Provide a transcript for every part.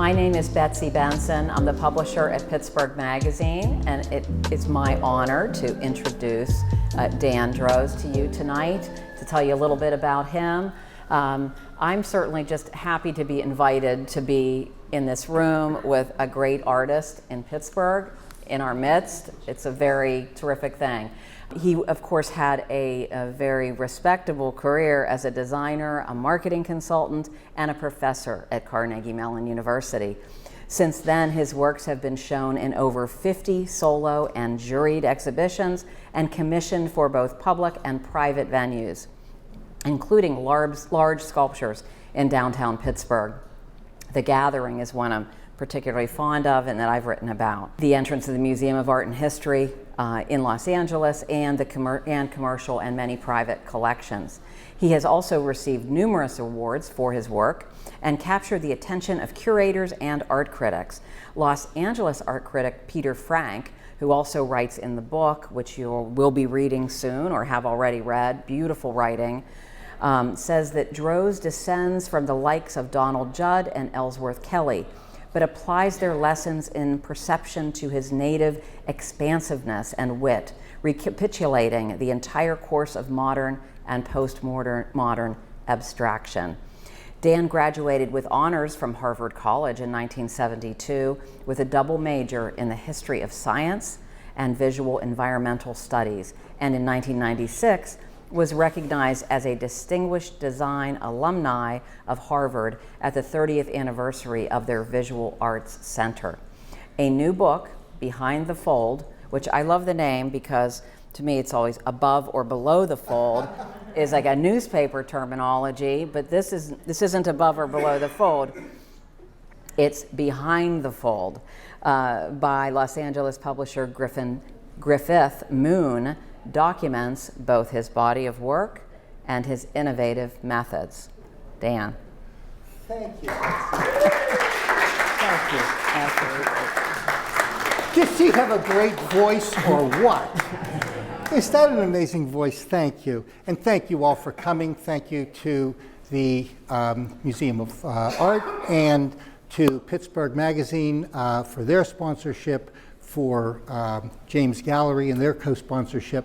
My name is Betsy Benson. I'm the publisher at Pittsburgh Magazine, and it is my honor to introduce Dan Droz to you tonight, to tell you a little bit about him. I'm certainly just happy to be invited to be in this room with a great artist in Pittsburgh in our midst. It's a very terrific thing. He, of course, had a very respectable career as a designer, a marketing consultant, and a professor at Carnegie Mellon University. Since then, his works have been shown in over 50 solo and juried exhibitions and commissioned for both public and private venues, including large sculptures in downtown Pittsburgh. The Gathering is one I'm particularly fond of and that I've written about. The entrance of the Museum of Art and History in Los Angeles, and the commercial and many private collections. He has also received numerous awards for his work and captured the attention of curators and art critics. Los Angeles art critic Peter Frank, who also writes in the book, which you will be reading soon or have already read, beautiful writing, says that Droz descends from the likes of Donald Judd and Ellsworth Kelly, but applies their lessons in perception to his native expansiveness and wit, recapitulating the entire course of modern and postmodern abstraction. Dan graduated with honors from Harvard College in 1972 with a double major in the history of science and visual environmental studies, and in 1996 was recognized as a distinguished design alumni of Harvard at the 30th anniversary of their Visual Arts Center. A new book, Behind the Fold, which I love the name because to me it's always above or below the fold, is like a newspaper terminology, but this isn't above or below the fold. It's Behind the Fold by Los Angeles publisher Griffith Moon, documents both his body of work and his innovative methods. Dan. Thank you. Thank you. Absolutely. Does he have a great voice or what? Is that an amazing voice? Thank you. And thank you all for coming. Thank you to the Museum of Art and to Pittsburgh Magazine for their sponsorship, for James Gallery and their co-sponsorship,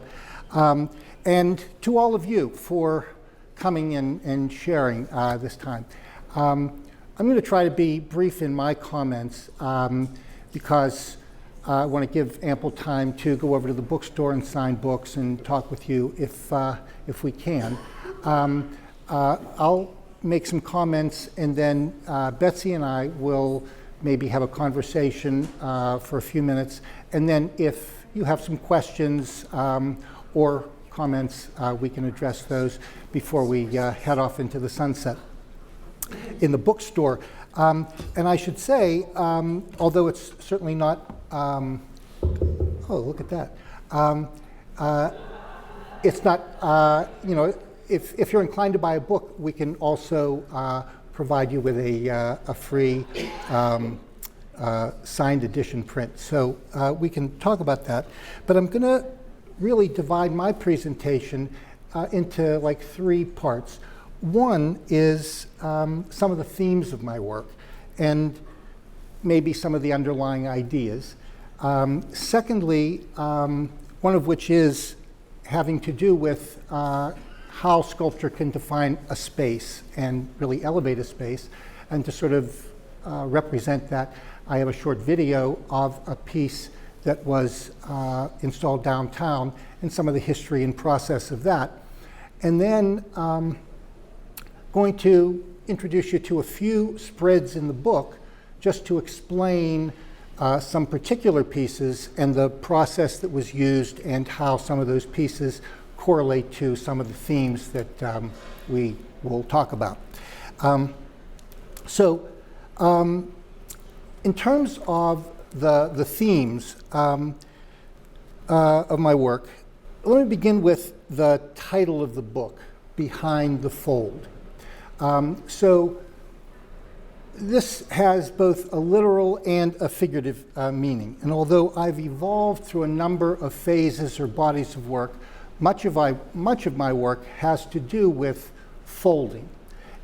and to all of you for coming and sharing this time. I'm going to try to be brief in my comments because I want to give ample time to go over to the bookstore and sign books and talk with you if we can. I'll make some comments, and then Betsy and I will maybe have a conversation for a few minutes, and then if you have some questions or comments, we can address those before we head off into the sunset. In the bookstore, and I should say, although it's certainly not, oh, look at that. It's not, you know, if you're inclined to buy a book, we can also provide you with a free signed edition print. So we can talk about that. But I'm going to really divide my presentation into like three parts. One is some of the themes of my work and maybe some of the underlying ideas. Secondly, one of which is having to do with how sculpture can define a space and really elevate a space. And to sort of represent that, I have a short video of a piece that was installed downtown and some of the history and process of that. And then going to introduce you to a few spreads in the book just to explain some particular pieces and the process that was used and how some of those pieces correlate to some of the themes that we will talk about. In terms of the themes of my work, let me begin with the title of the book, Behind the Fold. So this has both a literal and a figurative meaning. And although I've evolved through a number of phases or bodies of work, much of my work has to do with folding.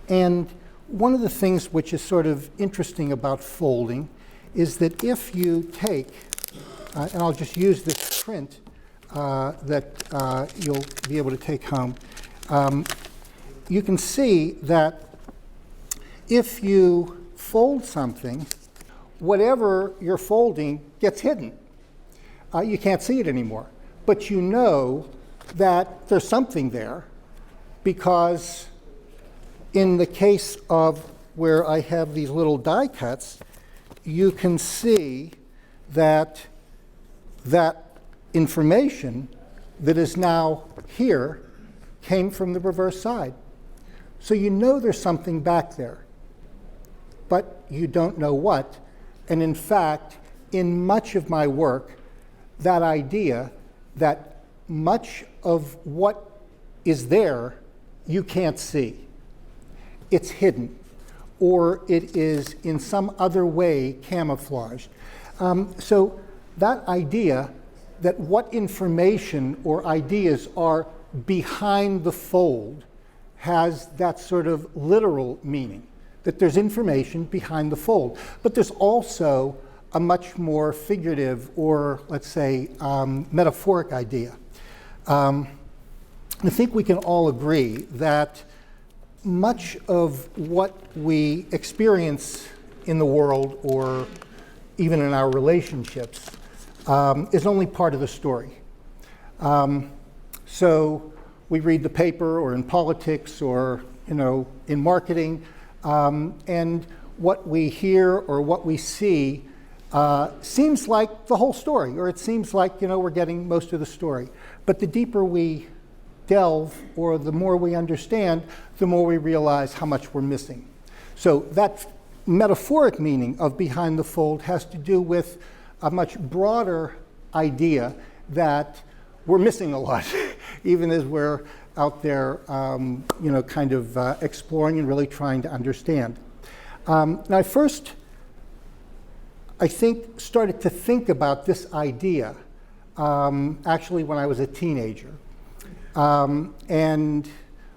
And one of the things which is sort of interesting about folding is that if you take, and I'll just use this print that you'll be able to take home, you can see that if you fold something, whatever you're folding gets hidden. You can't see it anymore. But you know that there's something there, because in the case of where I have these little die cuts, you can see that that information that is now here came from the reverse side. So you know there's something back there, but you don't know what. And in fact, in much of my work, that idea that much of what is there you can't see. It's hidden, or it is in some other way camouflaged. So that idea that what information or ideas are behind the fold has that sort of literal meaning, that there's information behind the fold. But there's also a much more figurative, or let's say metaphoric idea. I think we can all agree that much of what we experience in the world, or even in our relationships, is only part of the story. So we read the paper, or in politics, or in marketing, and what we hear or what we see seems like the whole story, or it seems like we're getting most of the story. But the deeper we delve, or the more we understand, the more we realize how much we're missing. So that metaphoric meaning of behind the fold has to do with a much broader idea that we're missing a lot, even as we're out there, kind of exploring and really trying to understand. Now, I first, started to think about this idea actually when I was a teenager. And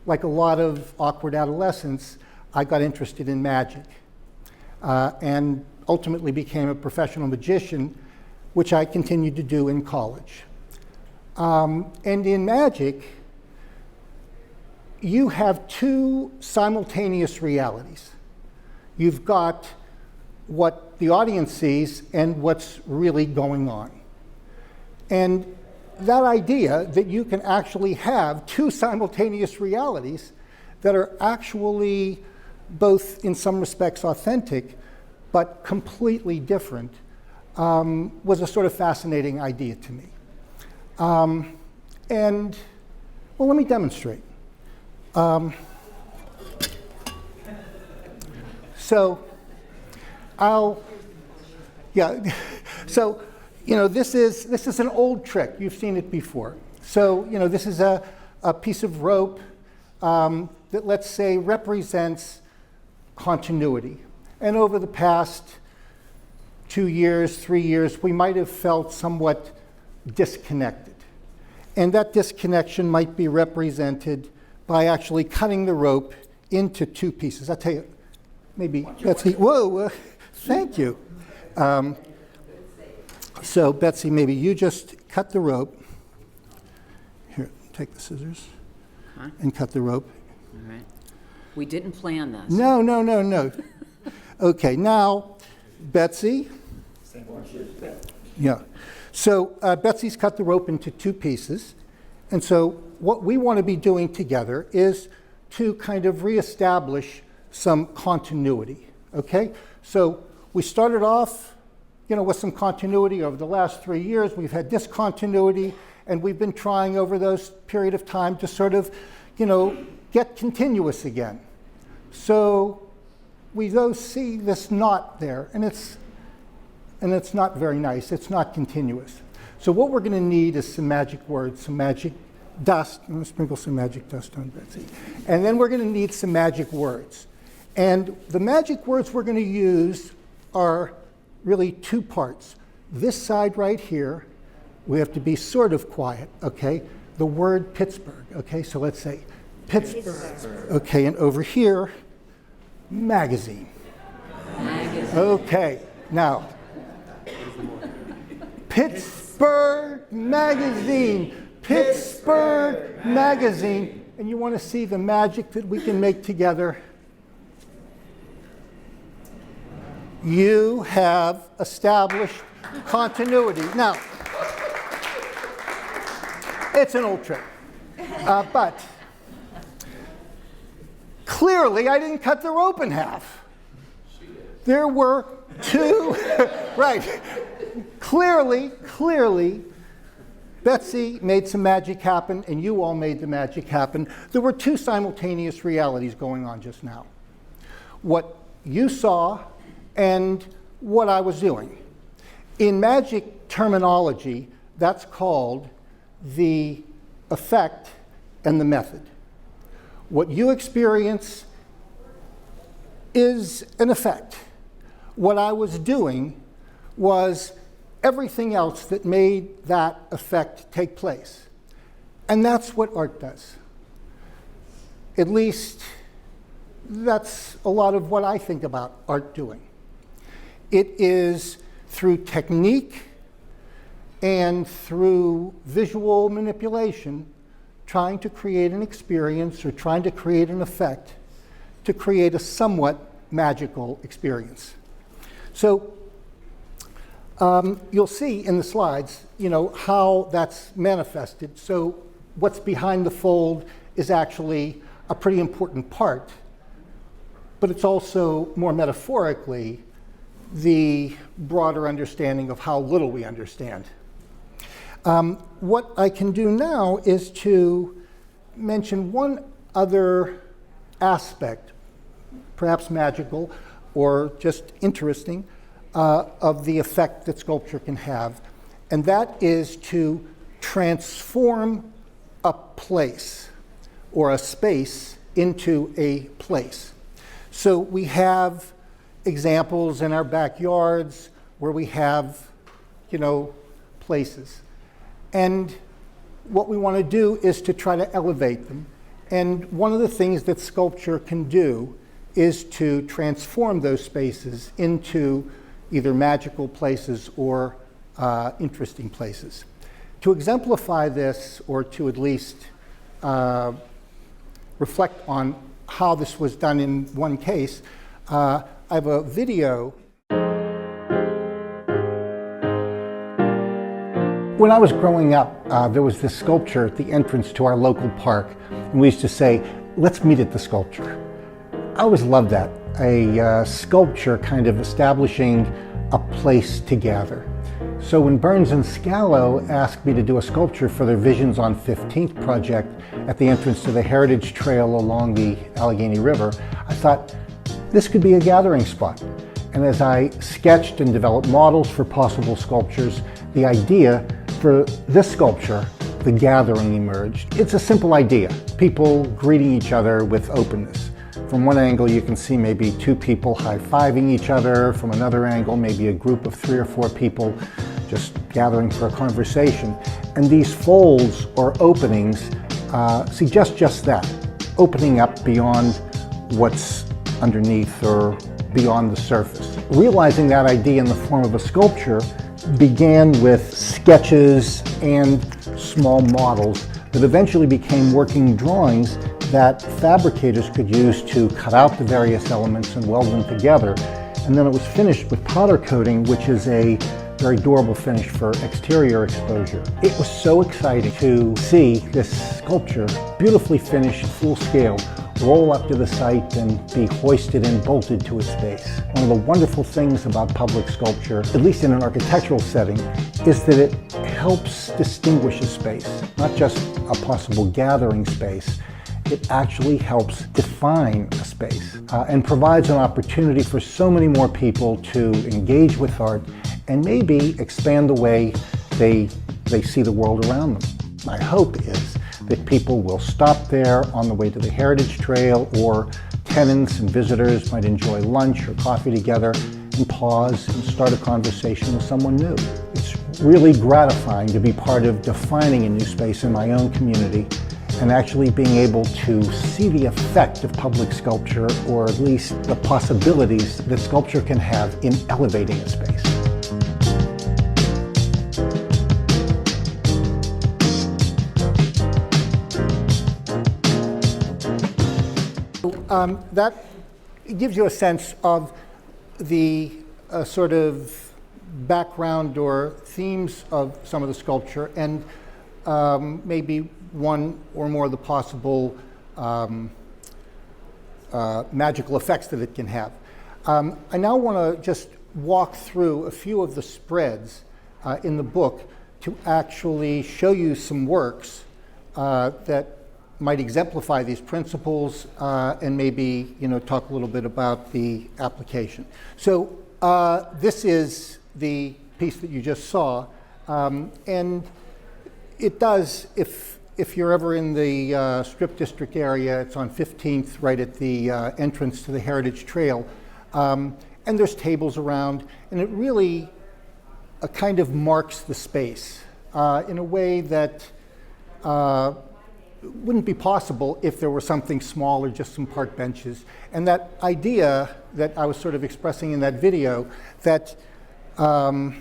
like a lot of awkward adolescents, I got interested in magic and ultimately became a professional magician, which I continued to do in college. And in magic, you have two simultaneous realities. You've got what the audience sees and what's really going on. And that idea that you can actually have two simultaneous realities that are actually both in some respects authentic, but completely different, was a sort of fascinating idea to me. And, well, let me demonstrate. This is an old trick. You've seen it before. So, this is a piece of rope that, let's say, represents continuity. And over the past 2 years, 3 years, we might have felt somewhat disconnected. And that disconnection might be represented by actually cutting the rope into two pieces. I'll tell you, maybe Betsy, whoa, thank you. So Betsy, maybe you just cut the rope. Here, take the scissors and cut the rope. All right. We didn't plan this. No. Okay, now, Betsy. Yeah. So Betsy's cut the rope into two pieces. And so what we want to be doing together is to kind of reestablish some continuity, okay? So we started off, with some continuity over the last 3 years. We've had discontinuity, and we've been trying over those period of time to sort of, get continuous again. So we though see this knot there, and it's not very nice. It's not continuous. So what we're going to need is some magic words, some magic dust. I'm going to sprinkle some magic dust on Betsy. And then we're going to need some magic words. And the magic words we're going to use are really two parts. This side right here, we have to be sort of quiet, okay? The word Pittsburgh, okay? So let's say Pittsburgh. Okay, and over here, Magazine. Okay, now, Pittsburgh Magazine, Pittsburgh Magazine. And you want to see the magic that we can make together? You have established continuity. Now, it's an old trick, but clearly I didn't cut the rope in half. There were two, right. Clearly, Betsy made some magic happen, and you all made the magic happen. There were two simultaneous realities going on just now. What you saw and what I was doing. In magic terminology, that's called the effect and the method. What you experience is an effect. What I was doing was everything else that made that effect take place. And that's what art does. At least, that's a lot of what I think about art doing. It is through technique and through visual manipulation, trying to create an experience or trying to create an effect to create a somewhat magical experience. So you'll see in the slides, how that's manifested. So what's behind the fold is actually a pretty important part, but it's also more metaphorically the broader understanding of how little we understand. What I can do now is to mention one other aspect, perhaps magical or just interesting, of the effect that sculpture can have, and that is to transform a place or a space into a place. So we have examples in our backyards where we have, places. And what we want to do is to try to elevate them. And one of the things that sculpture can do is to transform those spaces into either magical places or interesting places. To exemplify this, or to at least reflect on how this was done in one case, I have a video. When I was growing up, there was this sculpture at the entrance to our local park, and we used to say, let's meet at the sculpture. I always loved that, a sculpture kind of establishing a place to gather. So when Burns and Scalo asked me to do a sculpture for their Visions on 15th project at the entrance to the Heritage Trail along the Allegheny River, I thought this could be a gathering spot. And as I sketched and developed models for possible sculptures, the idea for this sculpture, the gathering, emerged. It's a simple idea, people greeting each other with openness. From one angle, you can see maybe two people high-fiving each other. From another angle, maybe a group of 3 or 4 people just gathering for a conversation. And these folds or openings suggest just that, opening up beyond what's underneath or beyond the surface. Realizing that idea in the form of a sculpture began with sketches and small models that eventually became working drawings that fabricators could use to cut out the various elements and weld them together. And then it was finished with powder coating, which is a very durable finish for exterior exposure. It was so exciting to see this sculpture, beautifully finished, full scale, roll up to the site and be hoisted and bolted to its base. One of the wonderful things about public sculpture, at least in an architectural setting, is that it helps distinguish a space, not just a possible gathering space. It actually helps define a space and provides an opportunity for so many more people to engage with art and maybe expand the way they see the world around them. My hope is that people will stop there on the way to the Heritage Trail, or tenants and visitors might enjoy lunch or coffee together and pause and start a conversation with someone new. It's really gratifying to be part of defining a new space in my own community and actually being able to see the effect of public sculpture, or at least the possibilities that sculpture can have in elevating a space. That gives you a sense of the sort of background or themes of some of the sculpture, and maybe one or more of the possible magical effects that it can have. I now want to just walk through a few of the spreads in the book to actually show you some works that might exemplify these principles, and maybe talk a little bit about the application. So this is the piece that you just saw, and it does, if you're ever in the Strip District area, it's on 15th, right at the entrance to the Heritage Trail, and there's tables around, and it really kind of marks the space in a way that wouldn't be possible if there were something small or just some park benches. And that idea that I was sort of expressing in that video, that a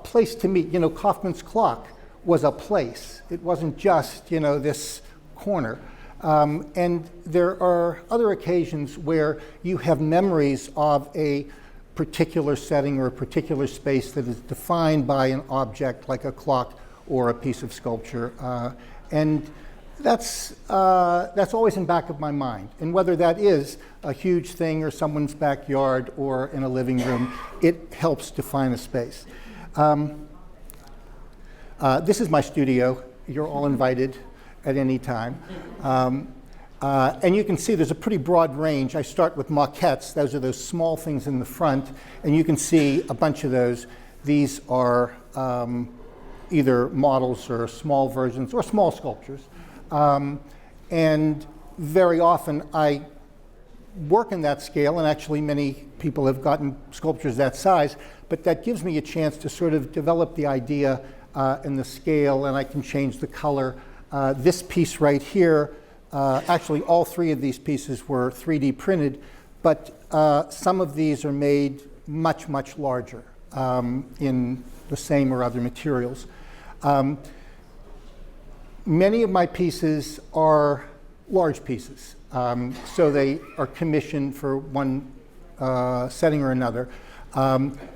place to meet, Kaufman's clock was a place. It wasn't just, this corner. And there are other occasions where you have memories of a particular setting or a particular space that is defined by an object like a clock or a piece of sculpture. And that's always in back of my mind. And whether that is a huge thing or someone's backyard or in a living room, it helps define a space. This is my studio. You're all invited at any time. And you can see there's a pretty broad range. I start with maquettes. Those are those small things in the front. And you can see a bunch of those. These are either models or small versions or small sculptures. And very often I work in that scale, and actually many people have gotten sculptures that size, but that gives me a chance to sort of develop the idea and the scale, and I can change the color. This piece right here, actually all three of these pieces were 3D printed, but some of these are made much, much larger in the same or other materials. Many of my pieces are large pieces, so they are commissioned for one setting or another.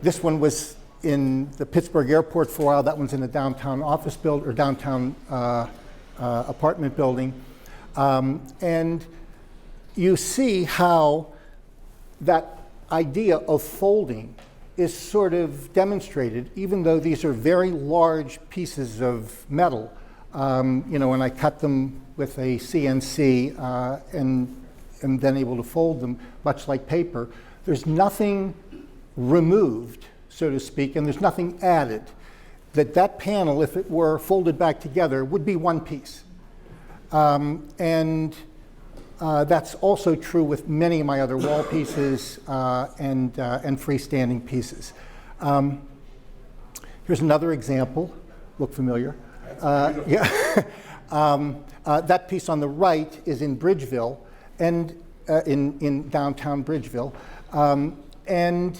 This one was in the Pittsburgh airport for a while. That one's in a downtown office building or downtown apartment building. And you see how that idea of folding is sort of demonstrated, even though these are very large pieces of metal. When I cut them with a CNC and then able to fold them, much like paper, there's nothing removed, so to speak, and there's nothing added. That panel, if it were folded back together, would be one piece. And that's also true with many of my other wall pieces and freestanding pieces. Here's another example. Look familiar? Yeah. That piece on the right is in Bridgeville, and in downtown Bridgeville. And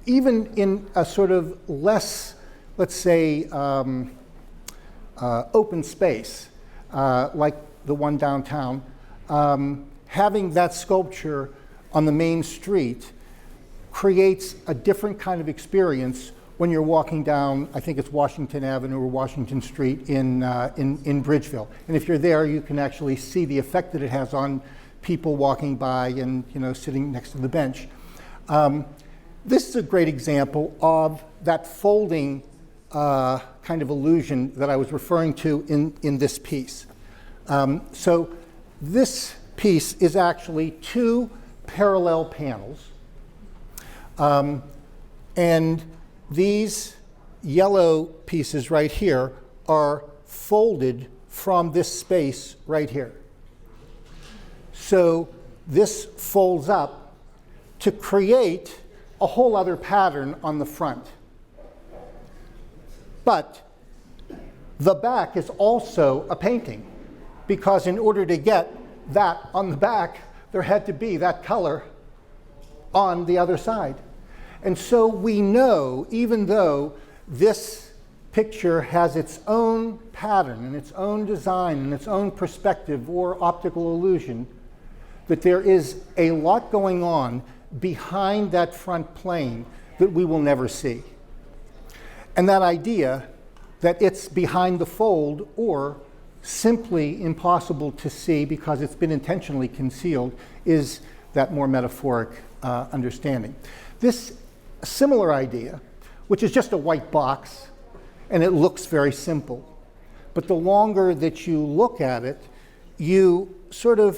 even in a sort of less, let's say, open space, like the one downtown, having that sculpture on the main street creates a different kind of experience when you're walking down, I think it's Washington Avenue or Washington Street in Bridgeville. And if you're there, you can actually see the effect that it has on people walking by and sitting next to the bench. This is a great example of that folding kind of illusion that I was referring to in this piece. So this piece is actually two parallel panels. And these yellow pieces right here are folded from this space right here. So this folds up to create a whole other pattern on the front. But the back is also a painting, because in order to get that on the back, there had to be that color on the other side. And so we know, even though this picture has its own pattern and its own design and its own perspective or optical illusion, that there is a lot going on behind that front plane that we will never see. And that idea that it's behind the fold or simply impossible to see because it's been intentionally concealed is that more metaphoric understanding. This similar idea, which is just a white box, and it looks very simple, but the longer that you look at it, you sort of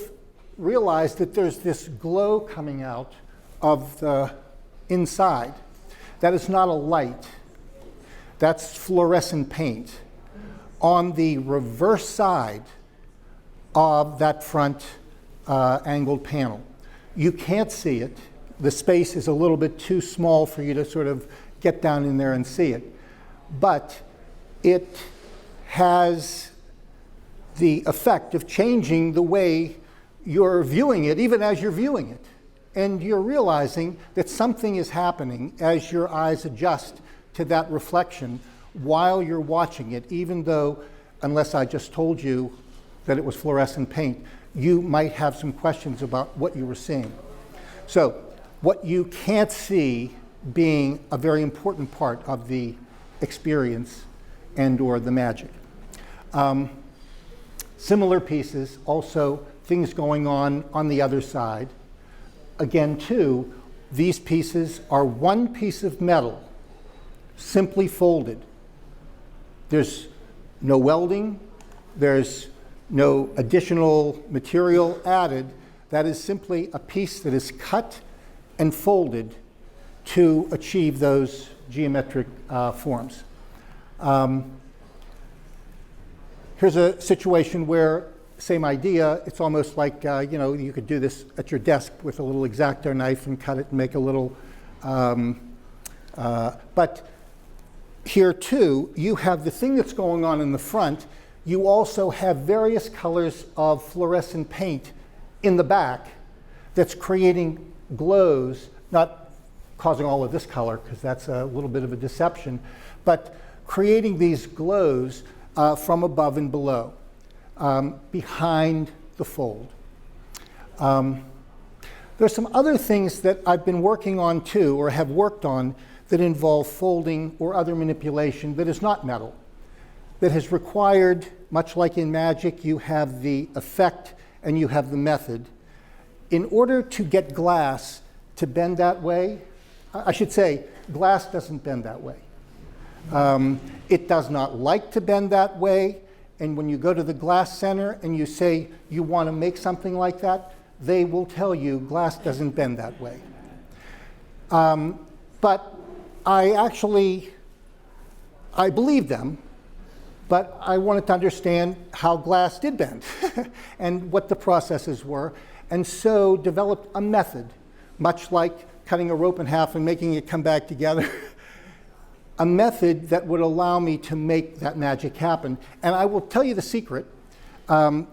realize that there's this glow coming out of the inside. That is not a light. That's fluorescent paint on the reverse side of that front angled panel. You can't see it. The space is a little bit too small for you to sort of get down in there and see it. But it has the effect of changing the way you're viewing it, even as you're viewing it. And you're realizing that something is happening as your eyes adjust to that reflection while you're watching it, even though, unless I just told you that it was fluorescent paint, you might have some questions about what you were seeing. So what you can't see being a very important part of the experience and or the magic. Similar pieces, also things going on the other side. Again, too, these pieces are one piece of metal, simply folded. There's no welding, there's no additional material added. That is simply a piece that is cut and folded to achieve those geometric forms. Here's a situation where, same idea, it's almost like, you could do this at your desk with a little X-Acto knife and cut it and make a little, but here too, you have the thing that's going on in the front. You also have various colors of fluorescent paint in the back that's creating glows, not causing all of this color, because that's a little bit of a deception, but creating these glows from above and below, behind the fold. There's some other things that I've been working on too, or have worked on, that involve folding or other manipulation that is not metal, that has required, much like in magic, you have the effect and you have the method. In order to get glass to bend that way, I should say, glass doesn't bend that way. It does not like to bend that way, and when you go to the glass center and you say you want to make something like that, they will tell you glass doesn't bend that way. But I believed them, but I wanted to understand how glass did bend and what the processes were, and so developed a method, much like cutting a rope in half and making it come back together, a method that would allow me to make that magic happen. And I will tell you the secret,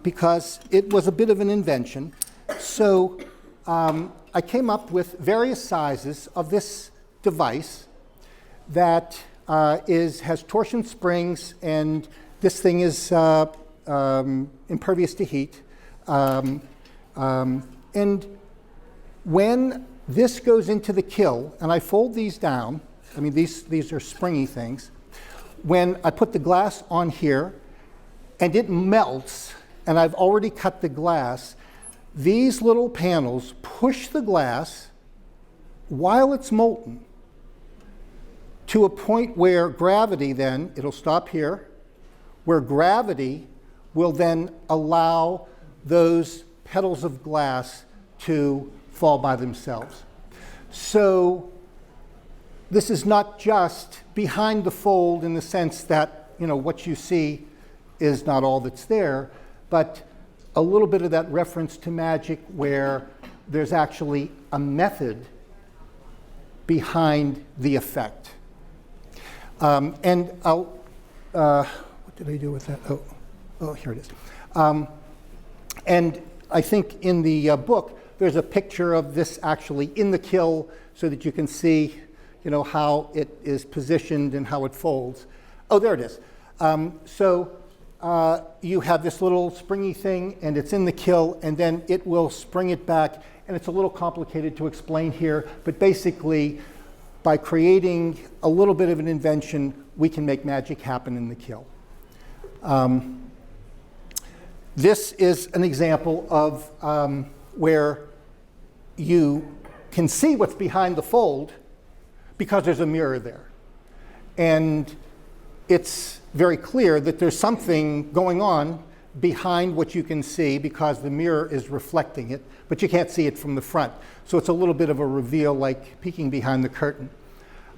because it was a bit of an invention. So I came up with various sizes of this device that has torsion springs, and this thing is impervious to heat. And when this goes into the kiln, and I fold these down, I mean, these are springy things. When I put the glass on here, and it melts, and I've already cut the glass, these little panels push the glass while it's molten to a point where gravity then, it'll stop here, where gravity will then allow those petals of glass to fall by themselves. So this is not just behind the fold in the sense that, what you see is not all that's there, but a little bit of that reference to magic where there's actually a method behind the effect. And what did I do with that? Oh, here it is. And I think in the book, there's a picture of this actually in the kiln so that you can see, how it is positioned and how it folds. Oh, there it is. So you have this little springy thing, and it's in the kiln, and then it will spring it back. And it's a little complicated to explain here, but basically, by creating a little bit of an invention, we can make magic happen in the kiln. This is an example of where you can see what's behind the fold because there's a mirror there. And it's very clear that there's something going on behind what you can see because the mirror is reflecting it, but you can't see it from the front. So it's a little bit of a reveal, like peeking behind the curtain.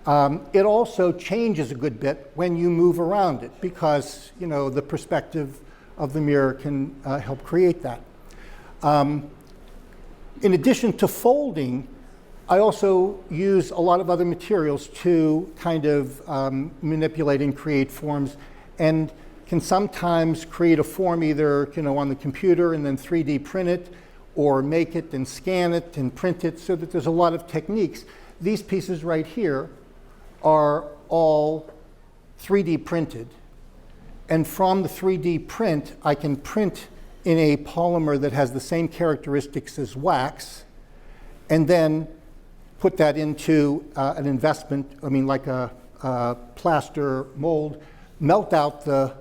It also changes a good bit when you move around it because, the perspective of the mirror can help create that. In addition to folding, I also use a lot of other materials to kind of manipulate and create forms, and can sometimes create a form either on the computer and then 3D print it, or make it and scan it and print it, so that there's a lot of techniques. These pieces right here are all 3D printed. And from the 3D print, I can print in a polymer that has the same characteristics as wax, and then put that into an investment, like a plaster mold, melt out the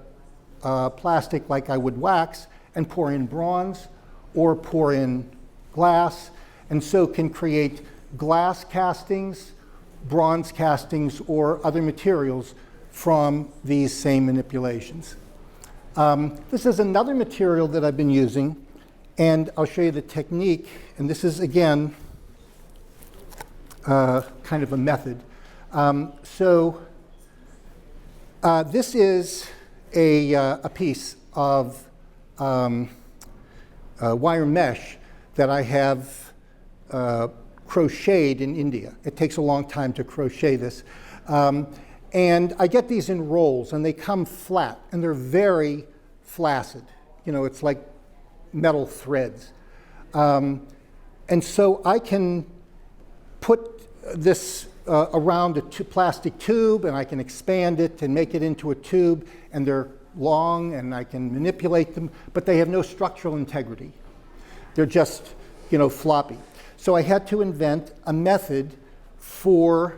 plastic like I would wax, and pour in bronze or pour in glass, and so can create glass castings, bronze castings, or other materials from these same manipulations. This is another material that I've been using, and I'll show you the technique. And this is, again, kind of a method. This is a piece of wire mesh that I have crocheted in India. It takes a long time to crochet this. And I get these in rolls, and they come flat, and they're very flaccid. It's like metal threads. And so I can put this around a plastic tube, and I can expand it and make it into a tube, and they're long, and I can manipulate them, but they have no structural integrity. They're just, floppy. So I had to invent a method for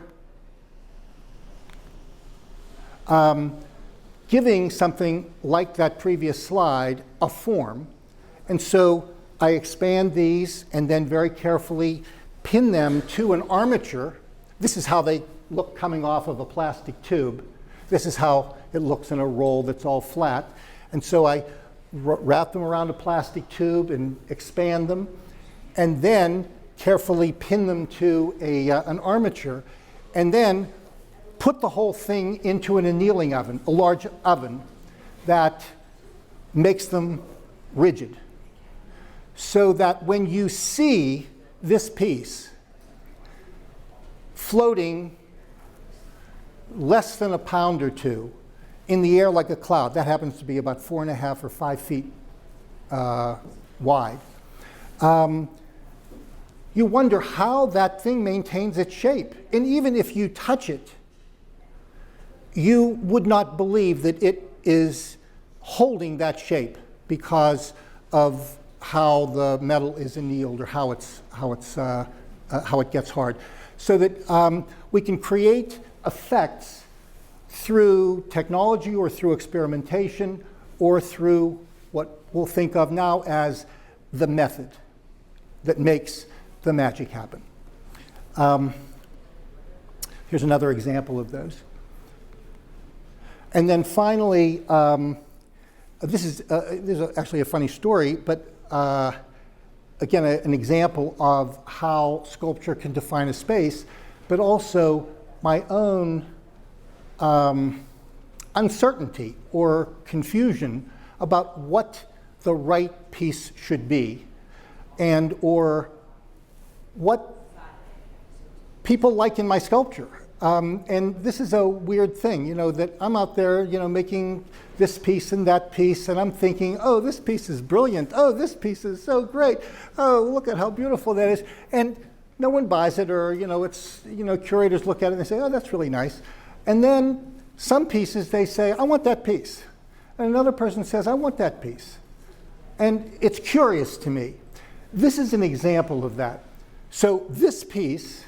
giving something like that previous slide a form. And so I expand these and then very carefully pin them to an armature. This is how they look coming off of a plastic tube. This is how it looks in a roll that's all flat. And so I wrap them around a plastic tube and expand them, and then carefully pin them to an armature, and then put the whole thing into an annealing oven, a large oven that makes them rigid. So that when you see this piece floating less than a pound or two in the air like a cloud, that happens to be about 4.5 or 5 feet wide, you wonder how that thing maintains its shape. And even if you touch it, you would not believe that it is holding that shape because of how the metal is annealed, or how it gets hard. So that we can create effects through technology, or through experimentation, or through what we'll think of now as the method that makes the magic happen. Here's another example of those. And then finally, this is actually a funny story, but again, an example of how sculpture can define a space, but also my own uncertainty or confusion about what the right piece should be, and or what people like in my sculpture. And this is a weird thing, that I'm out there, making this piece and that piece, and I'm thinking, oh, this piece is brilliant. Oh, this piece is so great. Oh, look at how beautiful that is. And no one buys it, or, curators look at it and they say, oh, that's really nice. And then some pieces, they say, I want that piece. And another person says, I want that piece. And it's curious to me. This is an example of that. So this piece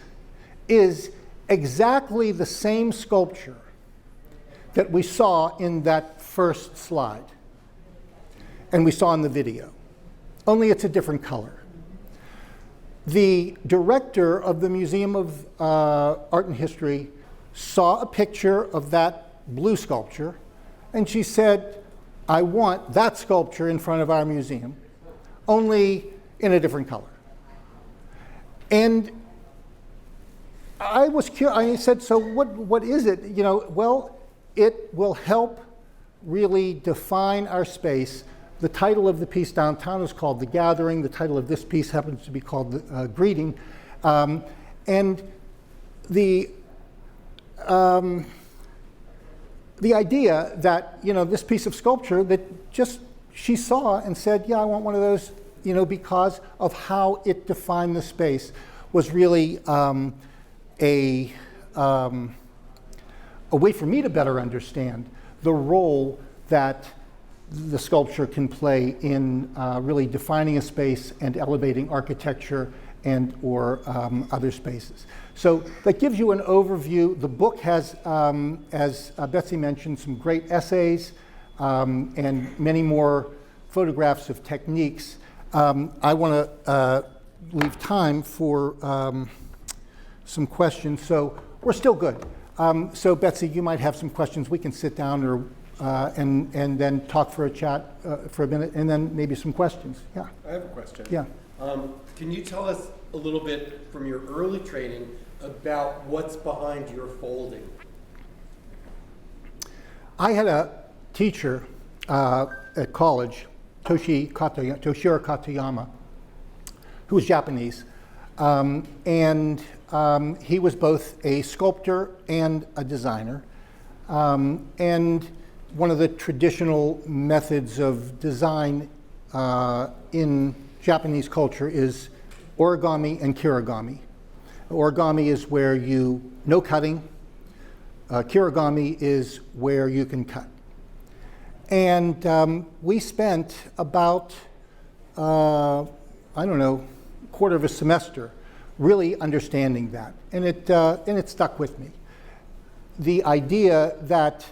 is exactly the same sculpture that we saw in that first slide and we saw in the video, only it's a different color. The director of the Museum of Art and History saw a picture of that blue sculpture, and she said, I want that sculpture in front of our museum, only in a different color. And I was curious. I said, so what is it? Well, it will help really define our space. The title of the piece downtown is called The Gathering. The title of this piece happens to be called Greeting. And the idea that, this piece of sculpture that just she saw and said, yeah, I want one of those, because of how it defined the space, was really a way for me to better understand the role that the sculpture can play in really defining a space and elevating architecture and or other spaces. So that gives you an overview. The book has, as Betsy mentioned, some great essays and many more photographs of techniques. I want to leave time for some questions. So we're still good. So Betsy, you might have some questions. We can sit down or and then talk for a chat for a minute, and then maybe some questions. Yeah. I have a question. Yeah. Can you tell us a little bit from your early training about what's behind your folding? I had a teacher at college, Toshiro Katayama, who was Japanese, and he was both a sculptor and a designer. And one of the traditional methods of design in Japanese culture is origami and kirigami. Origami is where no cutting. Kirigami is where you can cut. And we spent about, quarter of a semester really understanding that. And it stuck with me. The idea that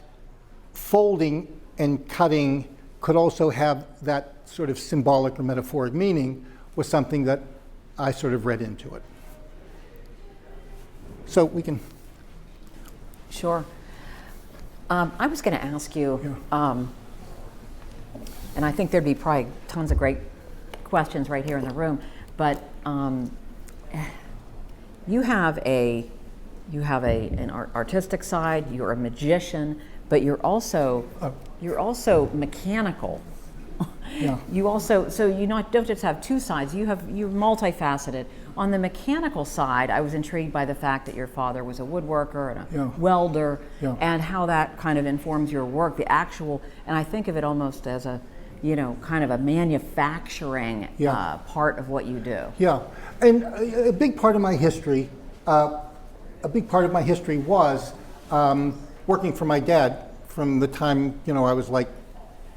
folding and cutting could also have that sort of symbolic or metaphoric meaning was something that I sort of read into it. So we can. Sure. I was going to ask you, and I think there'd be probably tons of great questions right here in the room, but you have an artistic side. You're a magician, but you're also mechanical. Yeah. So you don't just have two sides. You're multifaceted. On the mechanical side, I was intrigued by the fact that your father was a woodworker and a welder, and how that kind of informs your work. And I think of it almost as a, kind of a manufacturing part of what you do. Yeah, and a big part of my history was working for my dad from the time I was like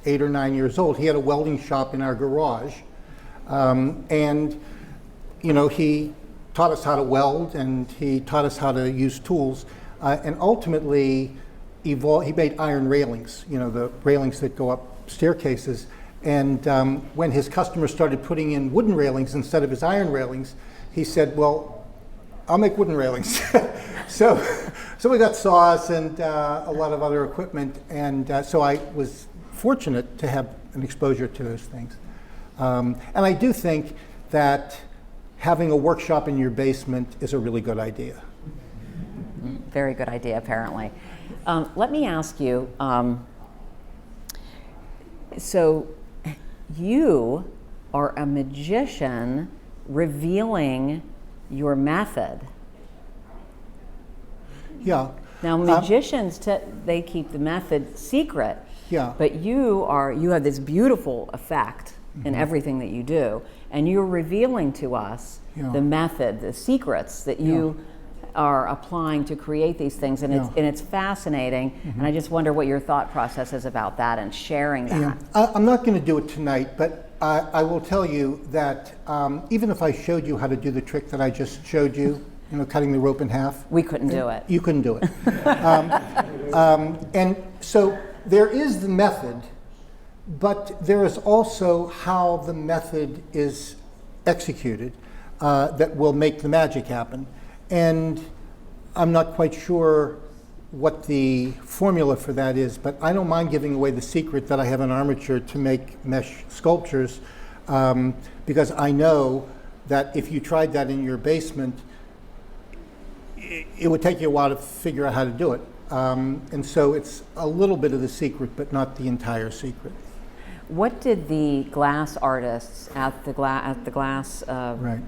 8 or 9 years old. He had a welding shop in our garage, and he taught us how to weld, and he taught us how to use tools, and ultimately he made iron railings, the railings that go up staircases. And when his customers started putting in wooden railings instead of his iron railings, he said, well, I'll make wooden railings. So we got saws and a lot of other equipment, and so I was fortunate to have an exposure to those things. And I do think that having a workshop in your basement is a really good idea. Very good idea, apparently. Let me ask you, so you are a magician revealing your method. Yeah. Now, magicians, they keep the method secret. Yeah. But you have this beautiful effect in everything that you do, and you're revealing to us the method, the secrets that you are applying to create these things, and it's fascinating. And I just wonder what your thought process is about that and sharing that. Yeah. I'm not going to do it tonight, but I will tell you that even if I showed you how to do the trick that I just showed you, cutting the rope in half. We couldn't do it. You couldn't do it. And so there is the method, but there is also how the method is executed that will make the magic happen. And I'm not quite sure what the formula for that is, but I don't mind giving away the secret that I have an armature to make mesh sculptures, because I know that if you tried that in your basement, it would take you a while to figure out how to do it. And so it's a little bit of the secret, but not the entire secret. What did the glass artists at the glass, Right.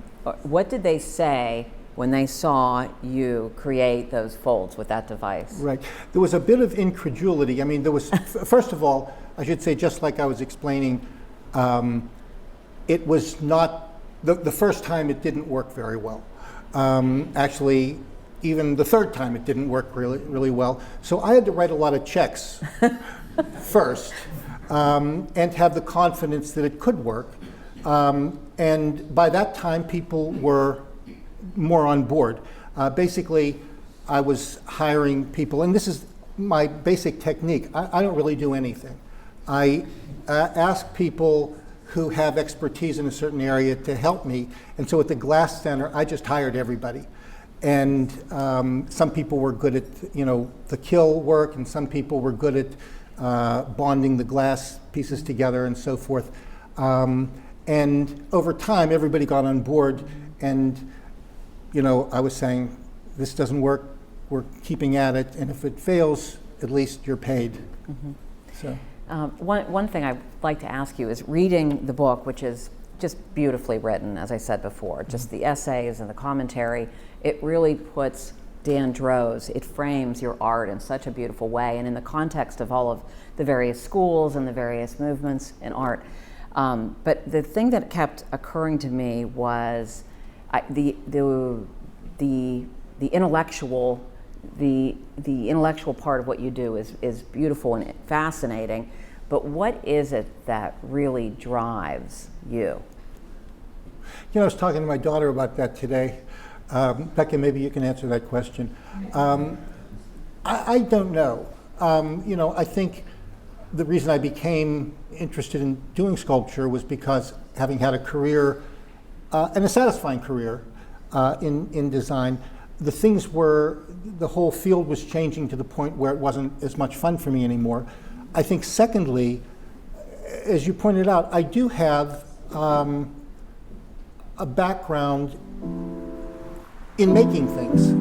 What did they say when they saw you create those folds with that device? Right. There was a bit of incredulity. I mean, there was, first of all, I should say, just like I was explaining, it was not, the first time it didn't work very well. Actually, even the third time it didn't work really well. So I had to write a lot of checks first and have the confidence that it could work. And by that time, people were more on board. Basically, I was hiring people, and this is my basic technique. I don't really do anything. I ask people who have expertise in a certain area to help me. And so at the Glass Center, I just hired everybody. And some people were good at, the kill work, and some people were good at bonding the glass pieces together and so forth. And over time, everybody got on board, and I was saying, this doesn't work, we're keeping at it, and if it fails, at least you're paid. Mm-hmm. So. One thing I'd like to ask you is, reading the book, which is just beautifully written, as I said before, just the essays and the commentary, it really puts Dan Droz, it frames your art in such a beautiful way, and in the context of all of the various schools and the various movements in art. But the thing that kept occurring to me was the intellectual part of what you do is beautiful and fascinating. But what is it that really drives you? I was talking to my daughter about that today. Becca, maybe you can answer that question. I don't know. I think the reason I became interested in doing sculpture was because, having had a career, and a satisfying career in design, the whole field was changing to the point where it wasn't as much fun for me anymore. I think secondly, as you pointed out, I do have a background in making things.